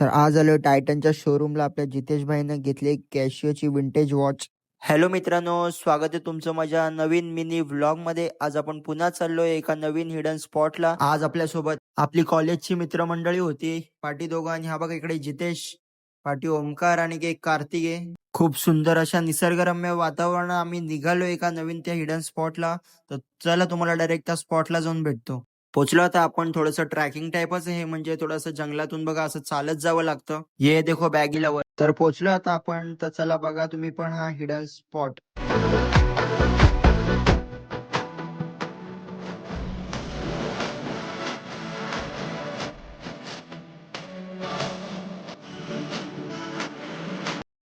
तर आज आलोय टायटनच्या शोरूमला. आपल्या जितेश भाईनं घेतली कॅशियोची विंटेज वॉच. हॅलो मित्रांनो, स्वागत आहे तुमचं माझ्या नवीन मिनी व्लॉग मध्ये. आज आपण पुन्हा चाललोय एका नवीन हिडन स्पॉटला. आज आपल्या सोबत आपली कॉलेजची मित्रमंडळी होती, पाठी दोघं, आणि हा बघा इकडे जितेश, पाठी ओमकार आणि एक कार्तिक आहे. खूप सुंदर अशा निसर्गरम्य वातावरण आम्ही निघालो एका नवीन त्या हिडन स्पॉटला. तर चला तुम्हाला डायरेक्ट त्या स्पॉटला जाऊन भेटतो. पोचलो आता आपण. थोडंसं ट्रॅकिंग टाईपच आहे, म्हणजे थोडंसं जंगलातून बघा असं चालत जावं लागतं. ये देखो बॅगी लवर. तर पोचलो आता आपण. तर चला बघा तुम्ही पण हा हिडन स्पॉट.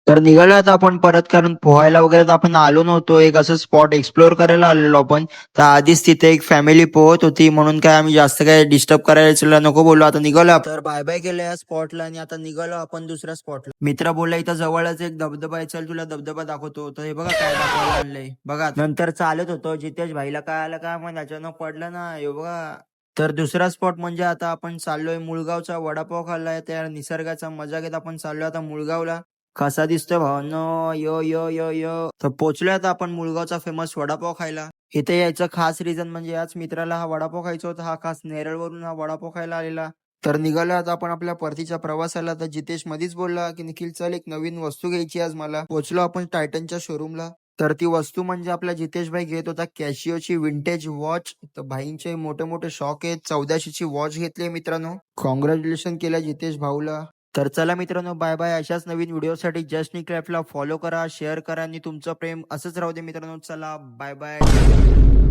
तर निघालो आता आपण परत, कारण पोहायला वगैरे तर आपण आलो नव्हतो. एक असं स्पॉट एक्सप्लोर करायला आलेलो आपण. तर आधीच तिथे एक फॅमिली पोहत होती, म्हणून काय आम्ही जास्त काय डिस्टर्ब करायला नको बोललो. आता निघालो आपण. तर बाय बाय केलं या स्पॉटला आणि आता निघालो आपण दुसऱ्या स्पॉटला. मित्र बोलला इथं जवळच एक धबधबा आहे, चल तुला धबधबा दाखवतो. तर हे बघा काय दाखवायला आणलंय बघा. नंतर चालत होतो, जितेश भाईला काय आलं काय मग अचानक पडलं ना, हे बघा. तर दुसरा स्पॉट म्हणजे आता आपण चाललोय मुळगावचा वडापाव खाल्लाय, त्या निसर्गाचा मजा घेत आपण चाललोय आता मुळगावला. कसा दिसतोय भावांनो, यो यो यो यो. तर पोहोचलोय आता आपण मुळगावचा फेमस वडापाव खायला. इथे यायचं खास रिझन म्हणजे याच मित्राला हा वडापाव खायचा होता. हा खास नेरळवरून हा वडापाव खायला आलेला. तर निघालो आता आपण आपल्या परतीच्या प्रवासाला. तर जितेश मधीच बोलला की निखिल चल, एक नवीन वस्तू घ्यायची आज मला. पोहोचलो आपण टायटनच्या शोरूमला. तर ती वस्तू म्हणजे आपला जितेश भाई घेत होता कॅशियोची विंटेज वॉच. तर भाईंचे मोठे मोठे शॉक आहेत. 1400ची वॉच घेतली मित्रांनो. कॉंग्रॅच्युलेशन केलं जितेश भाऊला. तर चला मित्रांनो, बाय बाय. अशाच नवीन व्हिडिओसाठी जस्ट निक फॉलो करा, शेअर करा आणि तुमचं प्रेम असंच राहू दे मित्रांनो. चला बाय बाय.